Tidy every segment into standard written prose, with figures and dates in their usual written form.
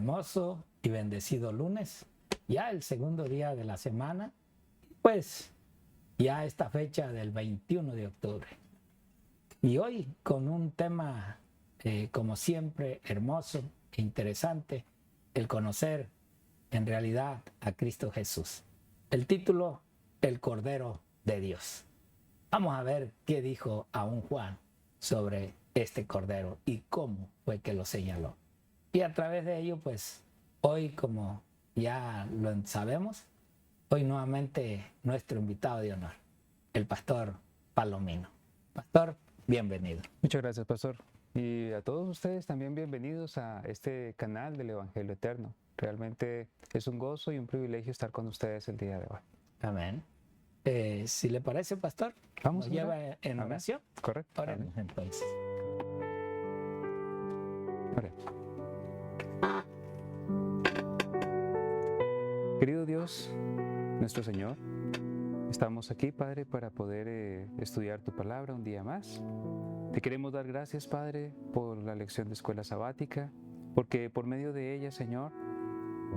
hermoso y bendecido lunes, ya el segundo día de la semana, pues ya esta fecha del 21 de octubre. Y hoy con un tema, como siempre, hermoso e interesante, el conocer en realidad a Cristo Jesús. El título, El Cordero de Dios. Vamos a ver qué dijo aún Juan sobre este Cordero y cómo fue que lo señaló. Y a través de ello, pues, hoy, como ya lo sabemos, hoy nuevamente nuestro invitado de honor, el pastor Palomino. Pastor, bienvenido. Muchas gracias, pastor. Y a todos ustedes también bienvenidos a este canal del Evangelio Eterno. Realmente es un gozo y un privilegio estar con ustedes el día de hoy. Amén. Si le parece, pastor, Vamos nos a orar. lleva en Amén. oración. Correcto. Oremos Amén. entonces. Oremos. Querido Dios, nuestro Señor, estamos aquí, Padre, para poder estudiar tu palabra un día más. Te queremos dar gracias, Padre, por la lección de escuela sabática, porque por medio de ella, Señor,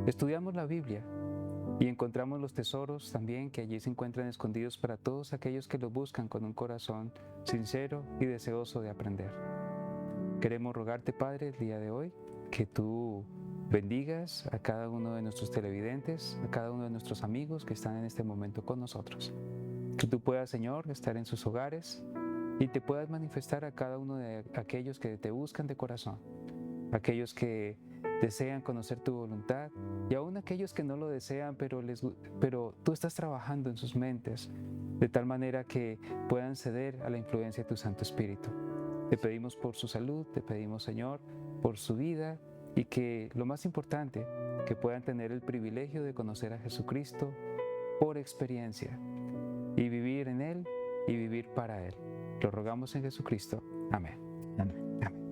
estudiamos la Biblia y encontramos los tesoros también que allí se encuentran escondidos para todos aquellos que los buscan con un corazón sincero y deseoso de aprender. Queremos rogarte, Padre, el día de hoy, que tú bendigas a cada uno de nuestros televidentes, a cada uno de nuestros amigos que están en este momento con nosotros. Que tú puedas, Señor, estar en sus hogares y te puedas manifestar a cada uno de aquellos que te buscan de corazón, aquellos que desean conocer tu voluntad y aún aquellos que no lo desean, pero tú estás trabajando en sus mentes de tal manera que puedan ceder a la influencia de tu Santo Espíritu. Te pedimos por su salud, te pedimos, Señor, por su vida y que, lo más importante, que puedan tener el privilegio de conocer a Jesucristo por experiencia y vivir en Él y vivir para Él. Lo rogamos en Jesucristo. Amén. Amén. Amén.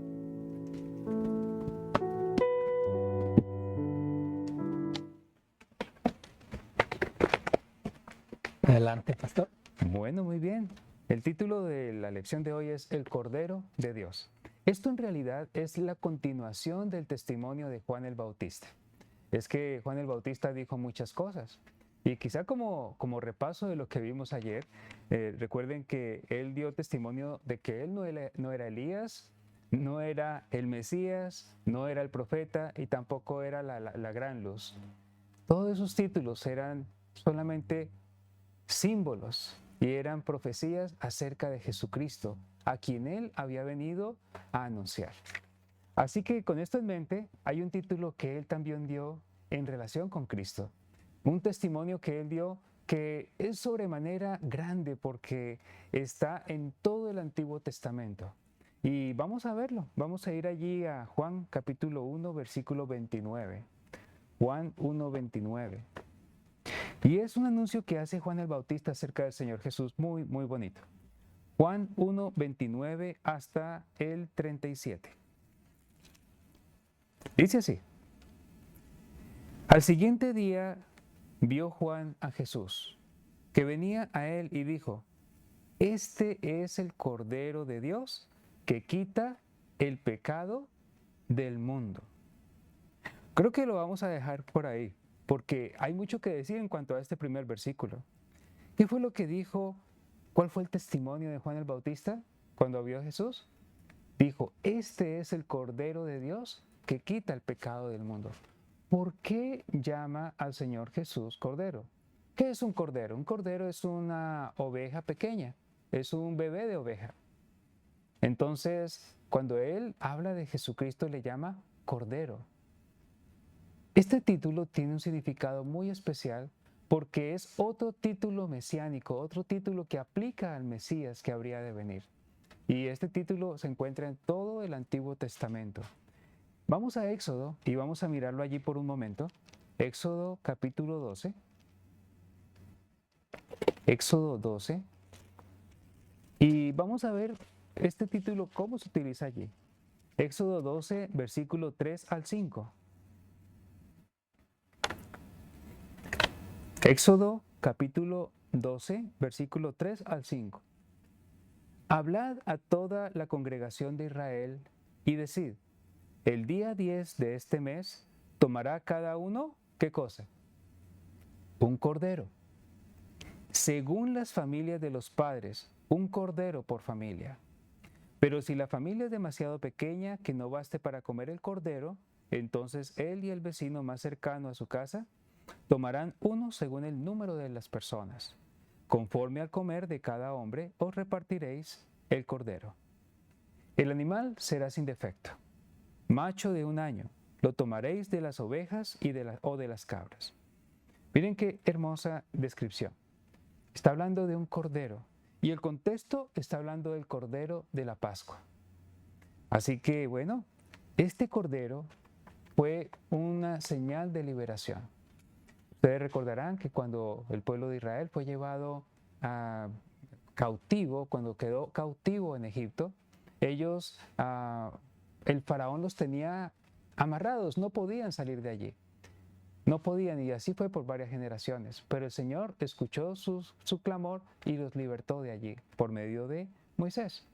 Adelante, pastor. Bueno, muy bien. El título de la lección de hoy es El Cordero de Dios. Esto en realidad es la continuación del testimonio de Juan el Bautista. Es que Juan el Bautista dijo muchas cosas. Y quizá como repaso de lo que vimos ayer, recuerden que él dio testimonio de que él no era Elías, no era el Mesías, no era el profeta y tampoco era la gran luz. Todos esos títulos eran solamente símbolos y eran profecías acerca de Jesucristo, a quien él había venido a anunciar. Así que con esto en mente, hay un título que él también dio en relación con Cristo. Un testimonio que él dio que es sobremanera grande porque está en todo el Antiguo Testamento. Y vamos a verlo. Vamos a ir allí a Juan capítulo 1, versículo 29. Juan 1, 29. Y es un anuncio que hace Juan el Bautista acerca del Señor Jesús muy, muy bonito. Juan 1, 29 hasta el 37. Dice así: Al siguiente día vio Juan a Jesús, que venía a él y dijo: Este es el Cordero de Dios que quita el pecado del mundo. Creo que lo vamos a dejar por ahí, porque hay mucho que decir en cuanto a este primer versículo. ¿Qué fue lo que dijo? ¿Cuál fue el testimonio de Juan el Bautista cuando vio a Jesús? Dijo: Este es el Cordero de Dios que quita el pecado del mundo. ¿Por qué llama al Señor Jesús Cordero? ¿Qué es un cordero? Un cordero es una oveja pequeña, es un bebé de oveja. Entonces, cuando él habla de Jesucristo, le llama Cordero. Este título tiene un significado muy especial porque es otro título mesiánico, otro título que aplica al Mesías que habría de venir. Y este título se encuentra en todo el Antiguo Testamento. Vamos a Éxodo y vamos a mirarlo allí por un momento. Éxodo capítulo 12. Éxodo 12. Y vamos a ver este título cómo se utiliza allí. Éxodo 12, versículo 3 al 5. Éxodo capítulo 12, versículo 3 al 5. Hablad a toda la congregación de Israel y decid: el día 10 de este mes tomará cada uno, ¿qué cosa? Un cordero. Según las familias de los padres, un cordero por familia. Pero si la familia es demasiado pequeña que no baste para comer el cordero, entonces él y el vecino más cercano a su casa tomarán uno según el número de las personas. Conforme al comer de cada hombre, os repartiréis el cordero. El animal será sin defecto, macho de 1 año. Lo tomaréis de las ovejas o de las cabras. Miren qué hermosa descripción. Está hablando de un cordero y el contexto está hablando del cordero de la Pascua. Así que, bueno, este cordero fue una señal de liberación. Ustedes recordarán que cuando el pueblo de Israel fue llevado cautivo, cuando quedó cautivo en Egipto, ellos, el faraón los tenía amarrados, no podían salir de allí. No podían, y así fue por varias generaciones. Pero el Señor escuchó su clamor y los libertó de allí por medio de Moisés.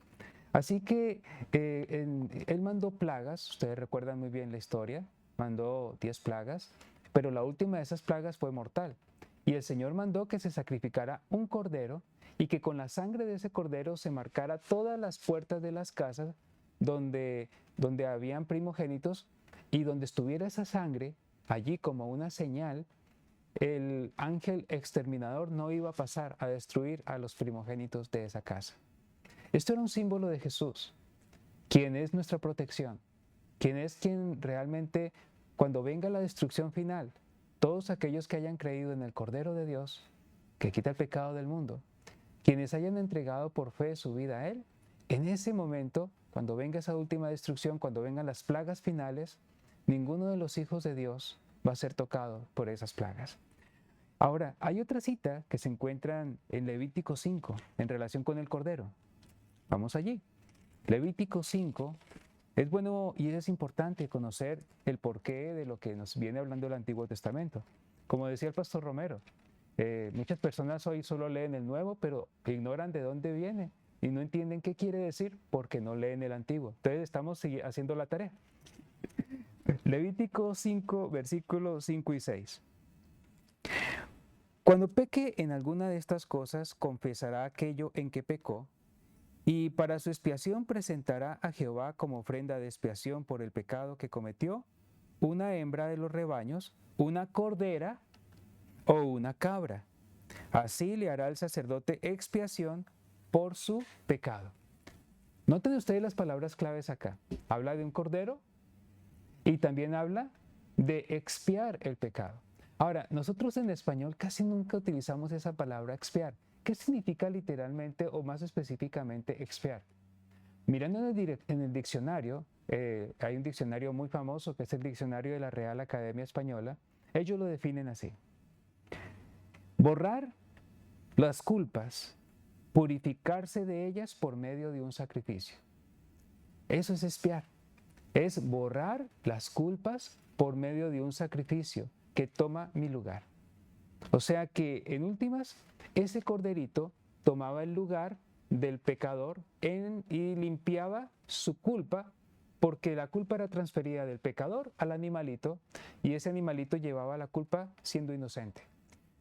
Así que Él mandó plagas, ustedes recuerdan muy bien la historia, mandó 10 plagas, pero la última de esas plagas fue mortal. Y el Señor mandó que se sacrificara un cordero y que con la sangre de ese cordero se marcara todas las puertas de las casas donde habían primogénitos, y donde estuviera esa sangre, allí como una señal, el ángel exterminador no iba a pasar a destruir a los primogénitos de esa casa. Esto era un símbolo de Jesús, quien es nuestra protección, quien realmente, cuando venga la destrucción final, todos aquellos que hayan creído en el Cordero de Dios, que quita el pecado del mundo, quienes hayan entregado por fe su vida a Él, en ese momento, cuando venga esa última destrucción, cuando vengan las plagas finales, ninguno de los hijos de Dios va a ser tocado por esas plagas. Ahora, hay otra cita que se encuentra en Levítico 5 en relación con el Cordero. Vamos allí. Levítico 5, es bueno y es importante conocer el porqué de lo que nos viene hablando el Antiguo Testamento. Como decía el pastor Romero, muchas personas hoy solo leen el Nuevo, pero ignoran de dónde viene y no entienden qué quiere decir porque no leen el Antiguo. Entonces estamos haciendo la tarea. Levítico 5, versículos 5 y 6. Cuando peque en alguna de estas cosas, confesará aquello en que pecó, y para su expiación presentará a Jehová como ofrenda de expiación por el pecado que cometió, una hembra de los rebaños, una cordera o una cabra. Así le hará el sacerdote expiación por su pecado. Noten ustedes las palabras claves acá. Habla de un cordero y también habla de expiar el pecado. Ahora, nosotros en español casi nunca utilizamos esa palabra expiar. ¿Qué significa literalmente o más específicamente expiar? Mirando en el diccionario, hay un diccionario muy famoso que es el diccionario de la Real Academia Española. Ellos lo definen así: borrar las culpas, purificarse de ellas por medio de un sacrificio. Eso es expiar. Es borrar las culpas por medio de un sacrificio que toma mi lugar. O sea que, en últimas, ese corderito tomaba el lugar del pecador y limpiaba su culpa, porque la culpa era transferida del pecador al animalito, y ese animalito llevaba la culpa siendo inocente.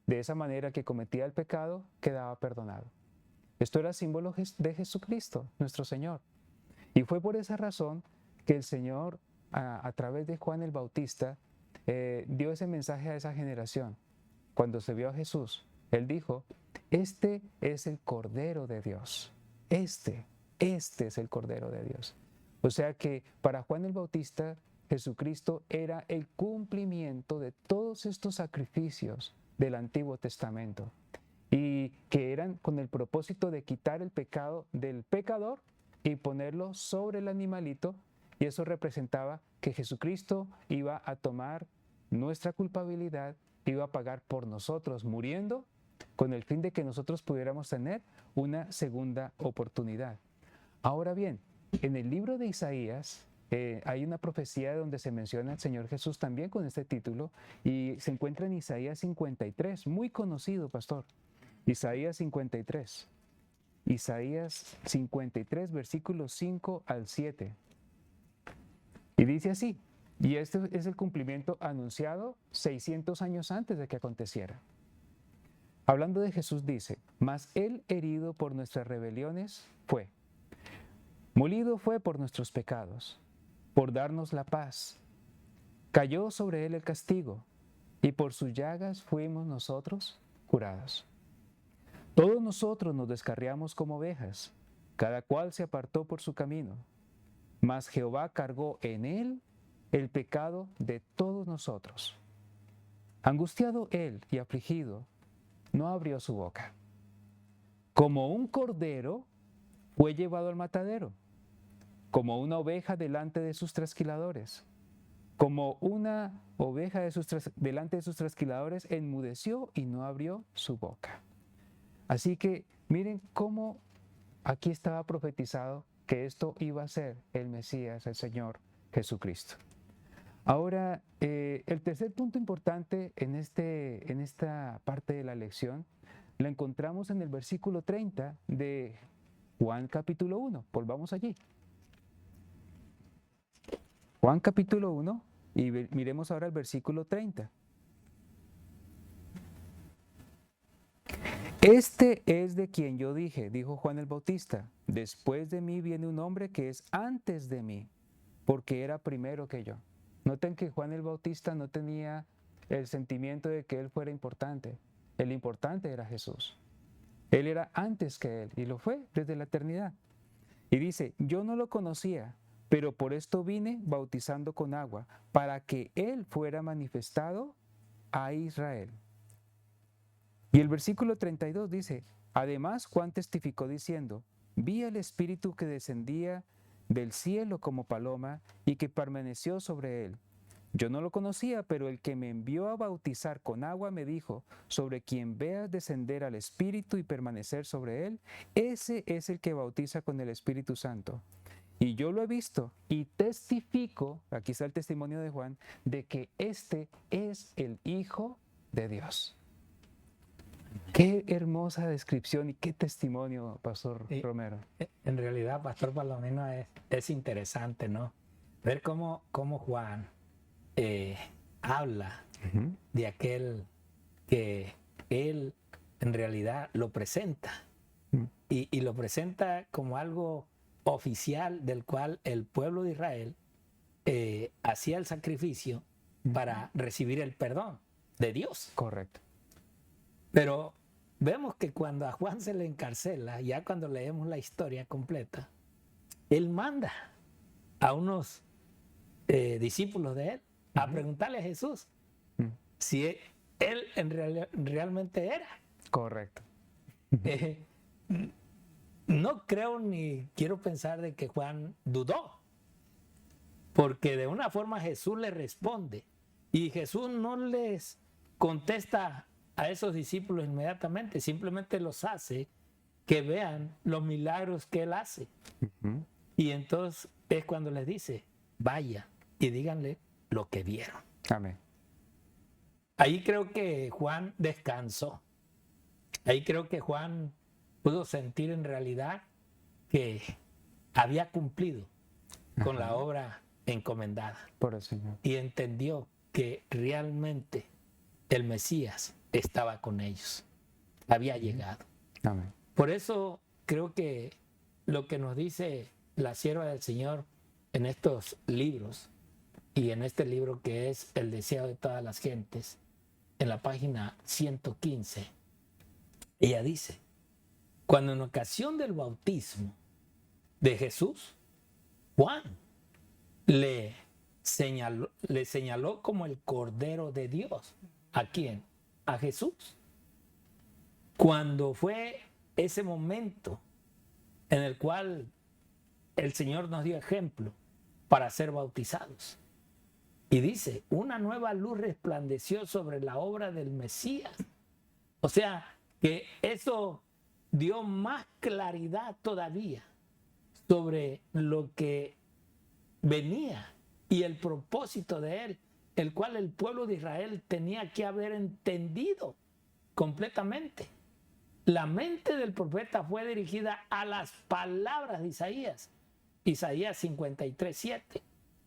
De esa manera, que cometía el pecado quedaba perdonado. Esto era símbolo de Jesucristo, nuestro Señor. Y fue por esa razón que el Señor, a través de Juan el Bautista, dio ese mensaje a esa generación. Cuando se vio a Jesús, Él dijo: este es el Cordero de Dios. Este es el Cordero de Dios. O sea que para Juan el Bautista, Jesucristo era el cumplimiento de todos estos sacrificios del Antiguo Testamento, y que eran con el propósito de quitar el pecado del pecador y ponerlo sobre el animalito, y eso representaba que Jesucristo iba a tomar nuestra culpabilidad, iba a pagar por nosotros muriendo, con el fin de que nosotros pudiéramos tener una segunda oportunidad. Ahora bien, en el libro de Isaías hay una profecía donde se menciona al Señor Jesús también con este título, y se encuentra en Isaías 53, muy conocido, pastor. Isaías 53. Isaías 53, versículos 5 al 7. Y dice así: Y este es el cumplimiento anunciado 600 años antes de que aconteciera. Hablando de Jesús dice, mas él herido por nuestras rebeliones fue, molido fue por nuestros pecados, por darnos la paz. Cayó sobre él el castigo, y por sus llagas fuimos nosotros curados. Todos nosotros nos descarriamos como ovejas, cada cual se apartó por su camino, mas Jehová cargó en él el pecado de todos nosotros. Angustiado él y afligido, no abrió su boca. Como un cordero fue llevado al matadero, como una oveja delante de sus trasquiladores. Como una oveja delante de sus trasquiladores, enmudeció y no abrió su boca. Así que miren cómo aquí estaba profetizado que esto iba a ser el Mesías, el Señor Jesucristo. Ahora, el tercer punto importante en esta parte de la lección la encontramos en el versículo 30 de Juan capítulo 1. Volvamos allí. Juan capítulo 1 y miremos ahora el versículo 30. Este es de quien yo dije, dijo Juan el Bautista, después de mí viene un hombre que es antes de mí, porque era primero que yo. Noten que Juan el Bautista no tenía el sentimiento de que él fuera importante. El importante era Jesús. Él era antes que él y lo fue desde la eternidad. Y dice, yo no lo conocía, pero por esto vine bautizando con agua, para que él fuera manifestado a Israel. Y el versículo 32 dice, además Juan testificó diciendo, vi al Espíritu que descendía del cielo como paloma y que permaneció sobre él. Yo no lo conocía, pero el que me envió a bautizar con agua me dijo, sobre quien veas descender al Espíritu y permanecer sobre él, ese es el que bautiza con el Espíritu Santo. Y yo lo he visto y testifico, aquí está el testimonio de Juan, de que este es el Hijo de Dios. Qué hermosa descripción y qué testimonio, Pastor Romero. En realidad, Pastor Palomino, es interesante, ¿no? Ver cómo Juan habla de aquel que él en realidad lo presenta y lo presenta como algo oficial del cual el pueblo de Israel hacía el sacrificio para recibir el perdón de Dios. Correcto. Pero vemos que cuando a Juan se le encarcela, ya cuando leemos la historia completa, él manda a unos discípulos de él a preguntarle a Jesús si él realmente era. Correcto. No creo ni quiero pensar de que Juan dudó, porque de una forma Jesús le responde y Jesús no les contesta a esos discípulos inmediatamente, simplemente los hace que vean los milagros que él hace. Y entonces es cuando les dice, vaya y díganle lo que vieron. Amén. Ahí creo que Juan descansó. Ahí creo que Juan pudo sentir en realidad que había cumplido con la obra encomendada. Por el Señor. Y entendió que realmente el Mesías estaba con ellos, había llegado. Amén. Por eso creo que lo que nos dice la sierva del Señor en estos libros y en este libro que es El deseo de todas las gentes, en la página 115, ella dice, cuando en ocasión del bautismo de Jesús, Juan le señaló como el Cordero de Dios. ¿A quién? A Jesús. Cuando fue ese momento en el cual el Señor nos dio ejemplo para ser bautizados. Y dice, una nueva luz resplandeció sobre la obra del Mesías. O sea, que eso dio más claridad todavía sobre lo que venía y el propósito de él, el cual el pueblo de Israel tenía que haber entendido completamente. La mente del profeta fue dirigida a las palabras de Isaías, Isaías 53:7.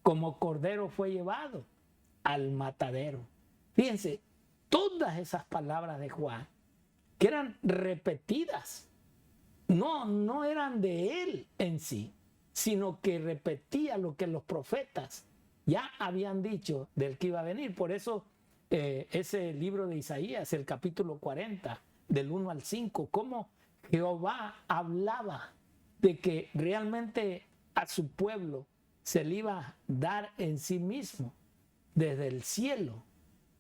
como cordero fue llevado al matadero. Fíjense, todas esas palabras de Juan, que eran repetidas, no eran de él en sí, sino que repetía lo que los profetas ya habían dicho del que iba a venir. Por eso ese libro de Isaías, el capítulo 40, del 1 al 5, cómo Jehová hablaba de que realmente a su pueblo se le iba a dar en sí mismo desde el cielo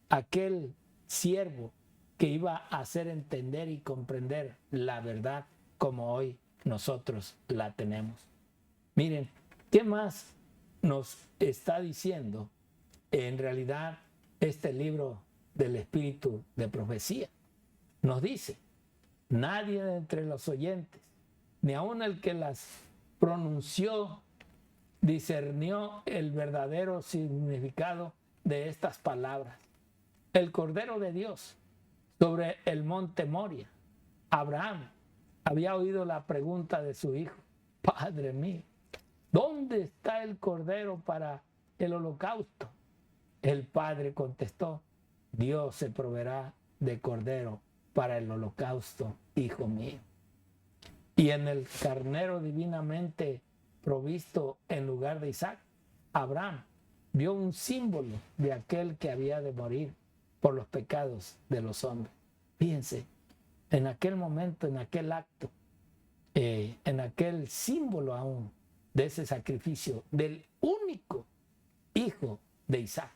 aquel siervo que iba a hacer entender y comprender la verdad como hoy nosotros la tenemos. Miren, ¿qué más nos está diciendo en realidad este libro del Espíritu de Profecía? Nos dice, nadie de entre los oyentes, ni aun el que las pronunció, discernió el verdadero significado de estas palabras. El Cordero de Dios sobre el monte Moria. Abraham había oído la pregunta de su hijo: Padre mío, ¿dónde está el Cordero para el holocausto? El padre contestó: Dios se proveerá de Cordero para el holocausto, hijo mío. Y en el carnero divinamente provisto en lugar de Isaac, Abraham vio un símbolo de aquel que había de morir por los pecados de los hombres. Fíjense, en aquel momento, en aquel acto, en aquel símbolo aún de ese sacrificio del único hijo de Isaac,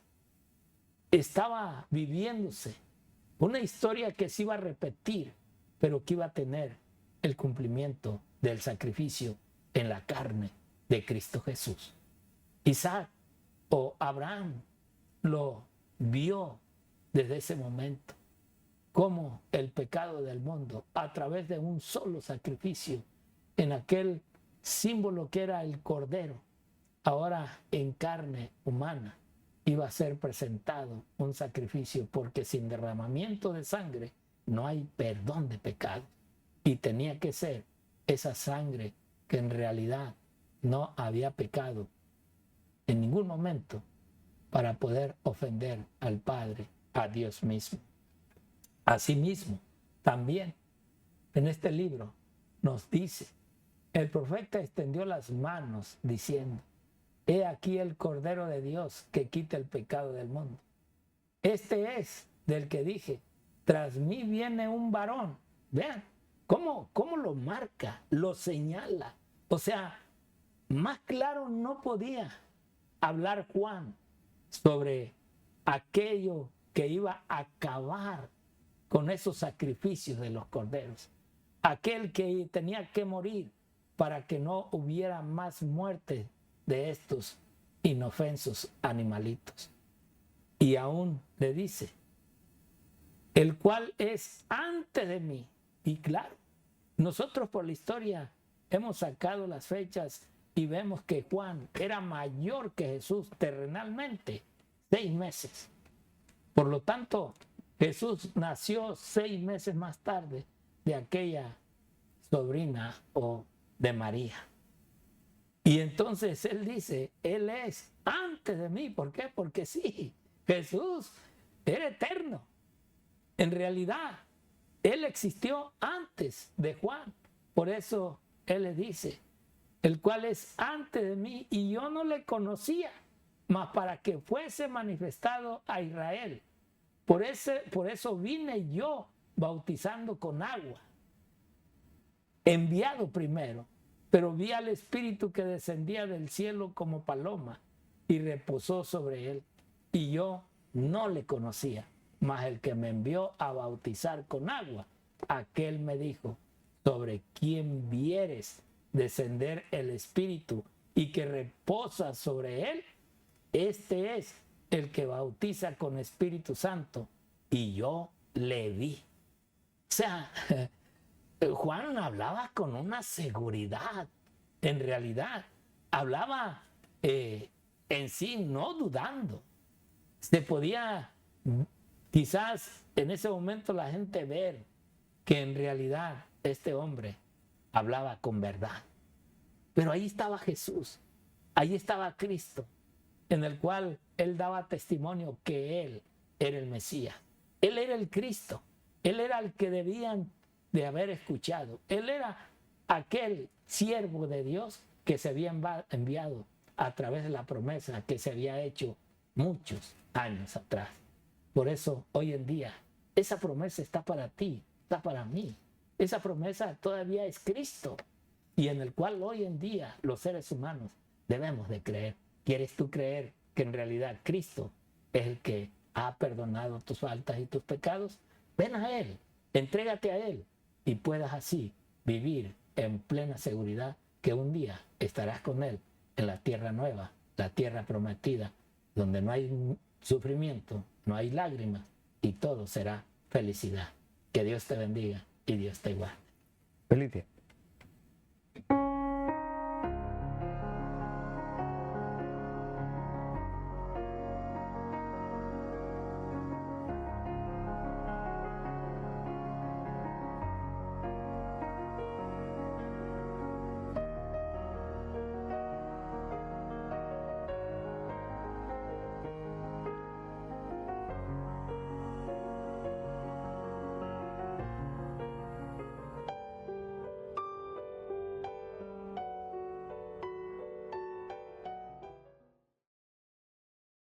estaba viviéndose una historia que se iba a repetir, pero que iba a tener el cumplimiento del sacrificio en la carne de Cristo Jesús. Isaac o Abraham lo vio desde ese momento, como el pecado del mundo, a través de un solo sacrificio, en aquel símbolo que era el Cordero, ahora en carne humana, iba a ser presentado un sacrificio, porque sin derramamiento de sangre no hay perdón de pecado. Y tenía que ser esa sangre que en realidad no había pecado en ningún momento, para poder ofender al Padre, a Dios mismo. Asimismo, también en este libro nos dice, el profeta extendió las manos diciendo: He aquí el Cordero de Dios que quita el pecado del mundo. Este es del que dije, tras mí viene un varón. Vean cómo lo marca, lo señala. O sea, más claro no podía hablar Juan sobre aquello que iba a acabar con esos sacrificios de los corderos. Aquel que tenía que morir para que no hubiera más muerte de estos inofensos animalitos. Y aún le dice, el cual es antes de mí. Y claro, nosotros por la historia hemos sacado las fechas y vemos que Juan era mayor que Jesús terrenalmente 6 meses. Por lo tanto, Jesús nació 6 meses más tarde de aquella sobrina o de María. Y entonces él dice, él es antes de mí. ¿Por qué? Porque sí, Jesús era eterno. En realidad, él existió antes de Juan. Por eso él le dice, el cual es antes de mí y yo no le conocía, mas para que fuese manifestado a Israel. Por eso vine yo bautizando con agua, enviado primero, pero vi al Espíritu que descendía del cielo como paloma y reposó sobre él. Y yo no le conocía, mas el que me envió a bautizar con agua, aquel me dijo, sobre quien vieres descender el Espíritu y que reposa sobre él, este es el que bautiza con Espíritu Santo, y yo le vi. O sea, Juan hablaba con una seguridad, en realidad, hablaba en sí no dudando. Se podía quizás en ese momento la gente ver que en realidad este hombre hablaba con verdad. Pero ahí estaba Jesús, ahí estaba Cristo, en el cual él daba testimonio que él era el Mesías. Él era el Cristo. Él era el que debían de haber escuchado. Él era aquel siervo de Dios que se había enviado a través de la promesa que se había hecho muchos años atrás. Por eso hoy en día esa promesa está para ti, está para mí. Esa promesa todavía es Cristo y en el cual hoy en día los seres humanos debemos de creer. ¿Quieres tú creer que en realidad Cristo es el que ha perdonado tus faltas y tus pecados? Ven a Él, entrégate a Él y puedas así vivir en plena seguridad que un día estarás con Él en la tierra nueva, la tierra prometida, donde no hay sufrimiento, no hay lágrimas y todo será felicidad. Que Dios te bendiga y Dios te guarde. Feliz día.